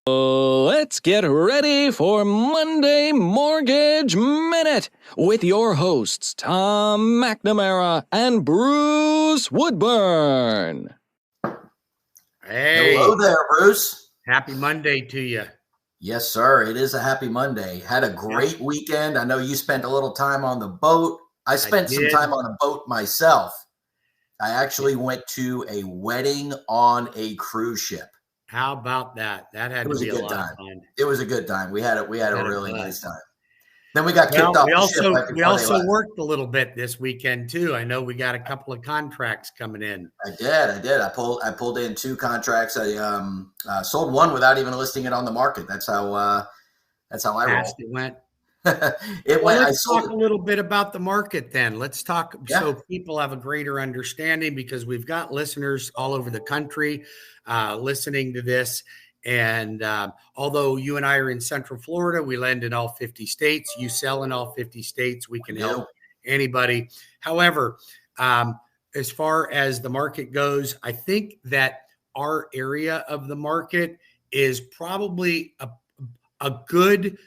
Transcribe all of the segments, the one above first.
Let's get ready for Monday Mortgage Minute with your hosts, Tom McNamara and Bruce Woodburn. Hey. Hello there, Bruce. Happy Monday to you. Yes, sir. It is a happy Monday. Had a great weekend. I know you spent a little time on the boat. I spent some time on a boat myself. I actually went to a wedding on a cruise ship. How about that? That had to be a lot of fun. It was a good time. We had a really nice time. Then we got kicked off the ship right we also worked a little bit this weekend too. I know we got a couple of contracts coming in. I did. I pulled in 2 contracts. I sold one without even listing it on the market. That's how I roll. It went. Let's talk a little bit about the market then. Let's talk so people have a greater understanding, because we've got listeners all over the country listening to this. And although you and I are in Central Florida, we lend in all 50 states. You sell in all 50 states. We can help anybody. However, as far as the market goes, I think that our area of the market is probably a good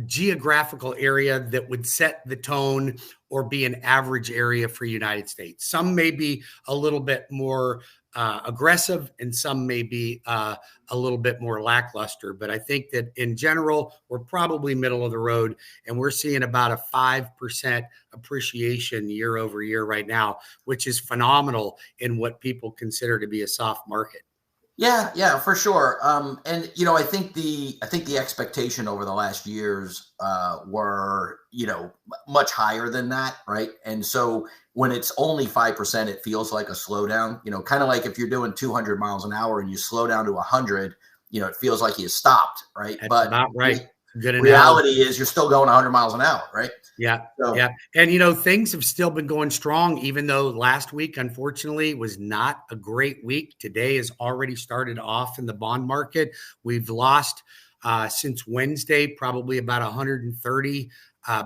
geographical area that would set the tone or be an average area for United States. Some may be a little bit more aggressive, and some may be a little bit more lackluster. But I think that in general, we're probably middle of the road, and we're seeing about a 5% appreciation year over year right now, which is phenomenal in what people consider to be a soft market. Yeah, for sure. And I think the expectation over the last years were much higher than that, right? And so when it's only 5%, it feels like a slowdown. Kind of like if you're doing 200 miles an hour and you slow down to 100, it feels like you stopped, right? That's about right. Good reality is you're still going 100 miles an hour, right? Yeah. And, things have still been going strong, even though last week, unfortunately, was not a great week. Today has already started off in the bond market. We've lost since Wednesday, probably about 130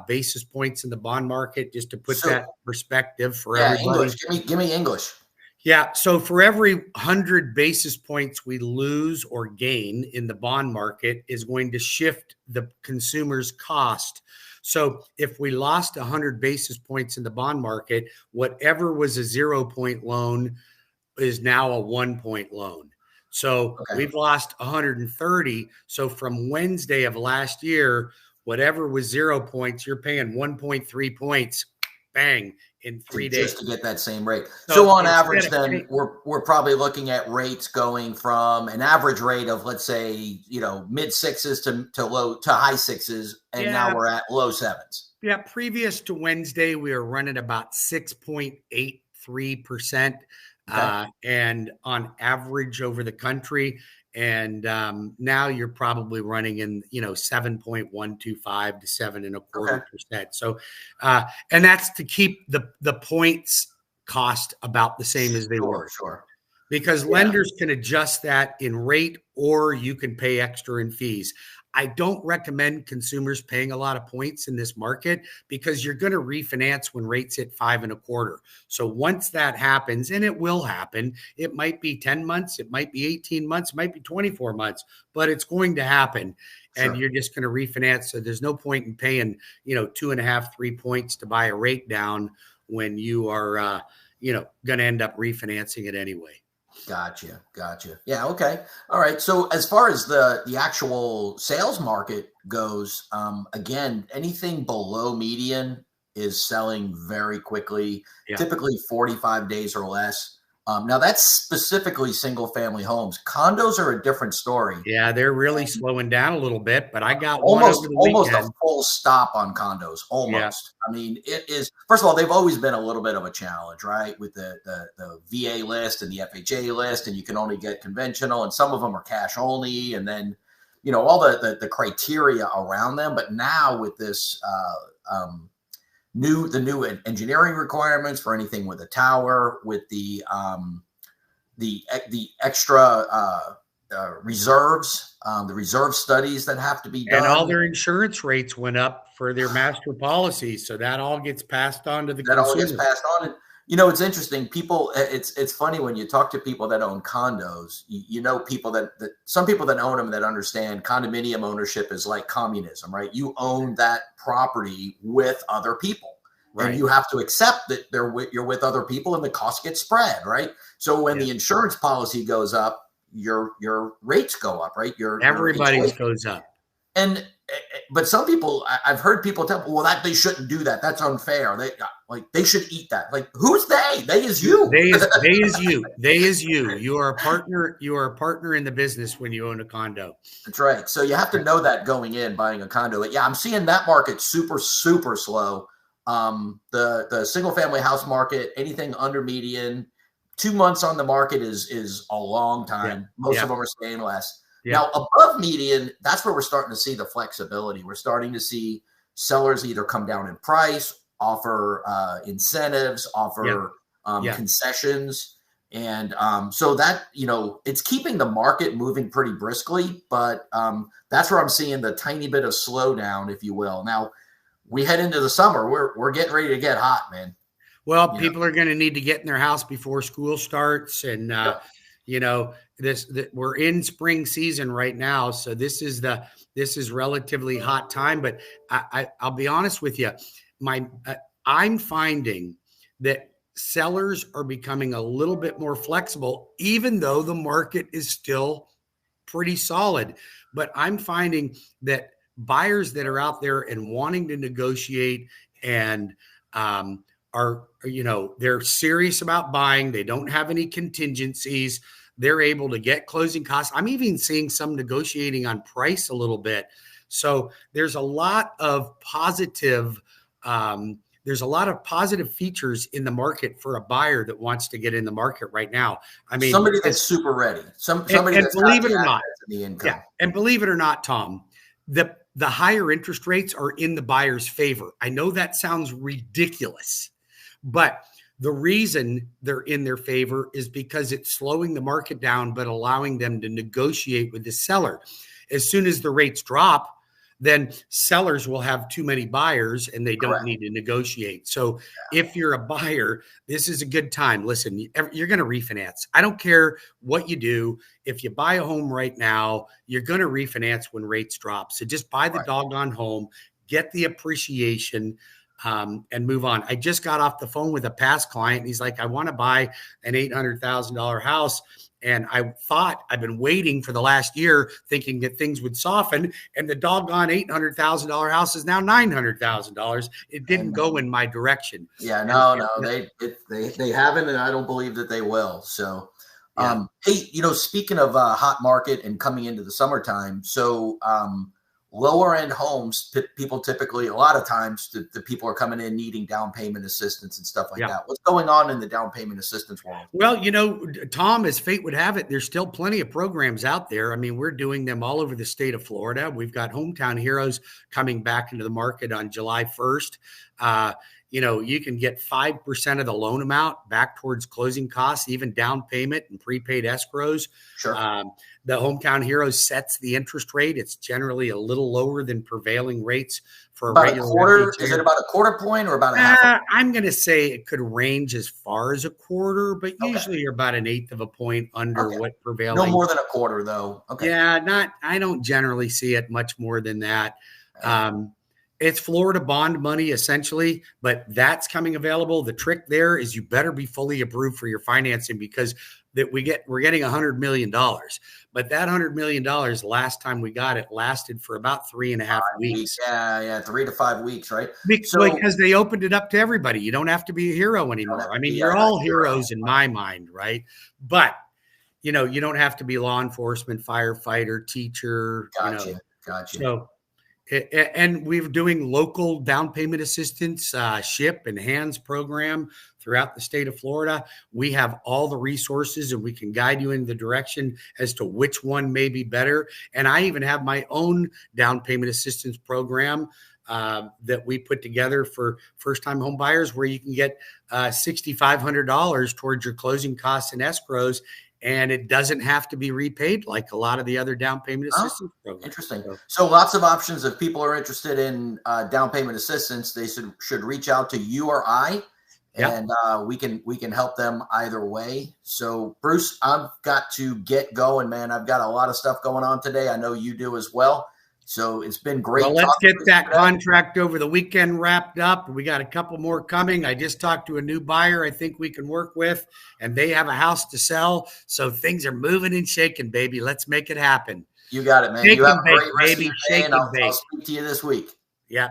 basis points in the bond market, just to put that perspective for everybody. English. Give me English. Yeah. So for every 100 basis points we lose or gain in the bond market is going to shift the consumer's cost. So if we lost 100 basis points in the bond market, whatever was a 0-point loan is now a 1-point loan. So we've lost 130. So from Wednesday of last year, whatever was 0 points, you're paying 1.3 points, bang, in 3 days. Just to get that same rate. So on average, then we're probably looking at rates going from an average rate of, let's say, mid 6s to high 6s, and now we're at low 7s. Yeah, previous to Wednesday, we were running about 6.83%, and on average over the country. And now you're probably running in, 7.125 to 7.25%. So, and that's to keep the points cost about the same as they were. Sure. Because lenders can adjust that in rate, or you can pay extra in fees. I don't recommend consumers paying a lot of points in this market, because you're going to refinance when rates hit 5.25. So once that happens, and it will happen, it might be 10 months, it might be 18 months, it might be 24 months, but it's going to happen. Sure. And you're just going to refinance. So there's no point in paying, 2.5, 3 points to buy a rate down when you are, going to end up refinancing it anyway. Gotcha. Yeah. Okay. All right. So as far as the actual sales market goes, again, anything below median is selling very quickly, typically 45 days or less. Now that's specifically single family homes. Condos are a different story. Yeah, they're really slowing down a little bit, but I got almost a full stop on condos. Almost. Yeah. I mean, it is, first of all, they've always been a little bit of a challenge, right? With the VA list and the FHA list, and you can only get conventional, and some of them are cash only, and then, all the criteria around them. But now with this, the new engineering requirements for anything with a tower, with the extra reserves, the reserve studies that have to be done, and all their insurance rates went up for their master policies, so that all gets passed on to the consumer. All gets passed on. It's interesting. People, it's funny when you talk to people that own condos. People that some people that own them that understand condominium ownership is like communism, right? You own that property with other people, Right. and you have to accept that you're with other people, and the cost gets spread, right? So when the insurance policy goes up, your rates go up, right? Everybody's goes up. But some people, I've heard people tell, well, that they shouldn't do that. That's unfair. They should eat that. Like, who's they? They is you. They is you. They is you. You are a partner. You are a partner in the business when you own a condo. That's right. So you have to know that going in buying a condo. Yeah, I'm seeing that market super, super slow. The single family house market, anything under median, 2 months on the market is a long time. Most of them are staying less. Yeah. Now, above median, that's where we're starting to see the flexibility. We're starting to see sellers either come down in price, offer incentives, offer concessions. And so that, it's keeping the market moving pretty briskly. But that's where I'm seeing the tiny bit of slowdown, if you will. Now, we head into the summer. We're getting ready to get hot, man. Well, people are going to need to get in their house before school starts. And, we're in spring season right now. So this is relatively hot time, but I'll be honest with you. I'm finding that sellers are becoming a little bit more flexible, even though the market is still pretty solid. But I'm finding that buyers that are out there and wanting to negotiate and, they're serious about buying. They don't have any contingencies. They're able to get closing costs. I'm even seeing some negotiating on price a little bit. So there's a lot of positive features in the market for a buyer that wants to get in the market right now. I mean, somebody that's super ready. Somebody and that's believe it or not, the income. And believe it or not, Tom, the higher interest rates are in the buyer's favor. I know that sounds ridiculous, but the reason they're in their favor is because it's slowing the market down, but allowing them to negotiate with the seller. As soon as the rates drop, then sellers will have too many buyers and they don't need to negotiate. So if you're a buyer, this is a good time. Listen, you're going to refinance. I don't care what you do. If you buy a home right now, you're going to refinance when rates drop. So just buy the doggone home, get the appreciation, and move on. I just got off the phone with a past client. And he's like, I want to buy an $800,000 house. And I've been waiting for the last year thinking that things would soften. And the doggone $800,000 house is now $900,000. It didn't go in my direction. Yeah, no, they haven't. And I don't believe that they will. So, hey, speaking of hot market and coming into the summertime. So, lower end homes, people typically, a lot of times, the people are coming in needing down payment assistance and stuff like that. What's going on in the down payment assistance world? Well, Tom, as fate would have it, there's still plenty of programs out there. I mean, we're doing them all over the state of Florida. We've got Hometown Heroes coming back into the market on July 1st. You can get 5% of the loan amount back towards closing costs, even down payment and prepaid escrows. Sure. The Hometown Heroes sets the interest rate. It's generally a little lower than prevailing rates for about a regular quarter. Is it about a quarter point or about a half? I'm going to say it could range as far as a quarter, but usually you're about an eighth of a point under what prevailing. No more than a quarter, though. Okay. Yeah, I don't generally see it much more than that. It's Florida bond money essentially, but that's coming available. The trick there is you better be fully approved for your financing because we're getting $100 million, but that $100 million last time we got it lasted for about 3.5 weeks. Yeah. 3 to 5 weeks, right? Because they opened it up to everybody. You don't have to be a hero anymore. I mean, you're all heroes in my mind, right? But you don't have to be law enforcement, firefighter, teacher. Gotcha. So, and we're doing local down payment assistance, ship and hands program throughout the state of Florida. We have all the resources and we can guide you in the direction as to which one may be better. And I even have my own down payment assistance program that we put together for first-time home buyers where you can get $6,500 towards your closing costs and escrows. And it doesn't have to be repaid like a lot of the other down payment assistance programs. Interesting. So lots of options. If people are interested in down payment assistance, they should reach out to you or I. and we can help them either way. So Bruce, I've got to get going, man. I've got a lot of stuff going on today. I know you do as well. So it's been great. Well, let's get that contract over the weekend wrapped up. We got a couple more coming. I just talked to a new buyer I think we can work with, and they have a house to sell. So things are moving and shaking, baby. Let's make it happen. You got it, man. Shake you have and a great bake, rest baby. of your day, and I'll speak to you this week. Yeah.